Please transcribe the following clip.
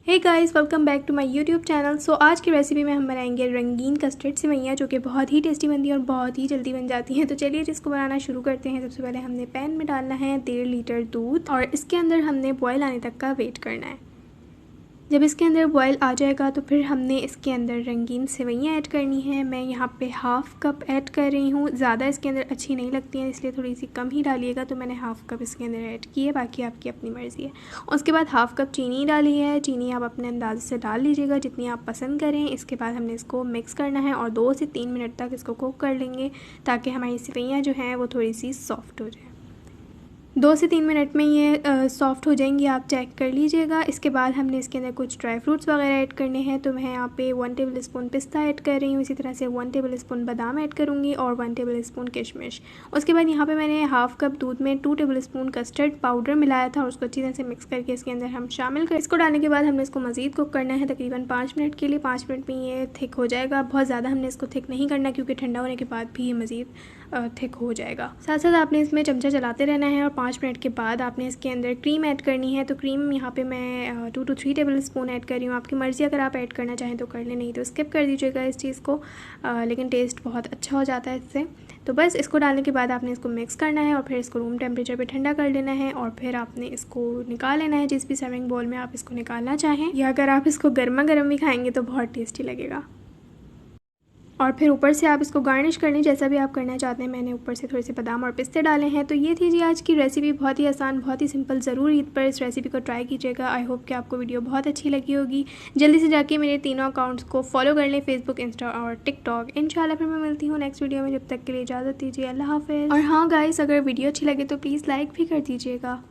Hey guys, welcome back to my YouTube channel. So आज की recipe में हम बनाएंगे रंगीन कस्टर्ड सेवइयाँ, जो कि बहुत ही टेस्टी बनती है और बहुत ही जल्दी बन जाती हैं। तो चलिए इसको बनाना शुरू करते हैं। सबसे पहले हमने पैन में डालना है 1.5 लीटर दूध और इसके अंदर हमने बॉयल आने तक का वेट करना है। जब इसके अंदर बॉयल आ जाएगा तो फिर हमने इसके अंदर रंगीन सेवइयाँ ऐड करनी है। मैं यहाँ पे हाफ़ कप ऐड कर रही हूँ। ज़्यादा इसके अंदर अच्छी नहीं लगती हैं, इसलिए थोड़ी सी कम ही डालिएगा। तो मैंने हाफ़ कप इसके अंदर ऐड की है, बाकी आपकी अपनी मर्ज़ी है। उसके बाद हाफ़ कप चीनी डाली है। चीनी आप अपने अंदाज़े से डाल लीजिएगा जितनी आप पसंद करें। इसके बाद हमने इसको मिक्स करना है और 2 से 3 मिनट तक इसको कुक कर लेंगे, ताकि हमारी सेवइयाँ जो हैं वो थोड़ी सी सॉफ्ट हो जाए। 2 से 3 मिनट में ये सॉफ़्ट हो जाएंगी, आप चेक कर लीजिएगा। इसके बाद हमने इसके अंदर कुछ ड्राई फ्रूट्स वगैरह ऐड करने हैं। तो मैं यहाँ पे 1 टेबल स्पून पिस्ता ऐड कर रही हूँ, इसी तरह से 1 टेबल स्पून बादाम ऐड करूँगी और 1 टेबल स्पून किशमिश। उसके बाद यहाँ पे मैंने हाफ़ कप दूध में 2 टेबल स्पून कस्टर्ड पाउडर मिलाया था और उसको अच्छी तरह से मिक्स करके इसके अंदर हम शामिल कर। इसको डालने के बाद हमने इसको मज़ीद कुक करना है तकरीबन 5 मिनट के लिए। 5 मिनट में ये थिक हो जाएगा। बहुत ज़्यादा हमने इसको थिक नहीं करना, क्योंकि ठंडा होने के बाद भी ये मज़ीद थिक हो जाएगा। साथ साथ आपने इसमें चमचा चलाते रहना है और 5 मिनट के बाद आपने इसके अंदर क्रीम ऐड करनी है। तो क्रीम यहाँ पे मैं 2 to 3 टेबल स्पून ऐड कर रही हूँ। आपकी मर्ज़ी, अगर आप ऐड करना चाहें तो कर लें, नहीं तो स्किप कर दीजिएगा इस चीज़ को। लेकिन टेस्ट बहुत अच्छा हो जाता है इससे। तो बस इसको डालने के बाद आपने इसको मिक्स करना है और फिर इसको रूम टेम्परेचर पे ठंडा कर लेना है और फिर आपने इसको निकाल लेना है जिस भी सर्विंग बोल में आप इसको निकालना चाहें, या अगर आप इसको गर्मा गर्म भी खाएंगे तो बहुत टेस्टी लगेगा। और फिर ऊपर से आप इसको गार्निश कर लें जैसा भी आप करना चाहते हैं। मैंने ऊपर से थोड़े से बादाम और पिस्ते डाले हैं। तो ये थी जी आज की रेसिपी, बहुत ही आसान, बहुत ही सिंपल। ज़रूर ईद पर इस रेसिपी को ट्राई कीजिएगा। आई होप कि आपको वीडियो बहुत अच्छी लगी होगी। जल्दी से जाके मेरे तीनों अकाउंट्स को फॉलो कर लें, फेसबुक, इंस्टा और टिकटॉक। इंशाल्लाह फिर मैं मिलती हूँ नेक्स्ट वीडियो में। जब तक के लिए इजाज़त दीजिए, अल्लाह हाफ़िज़। और हाँ गाइस, अगर वीडियो अच्छी लगे तो प्लीज़ लाइक भी कर दीजिएगा।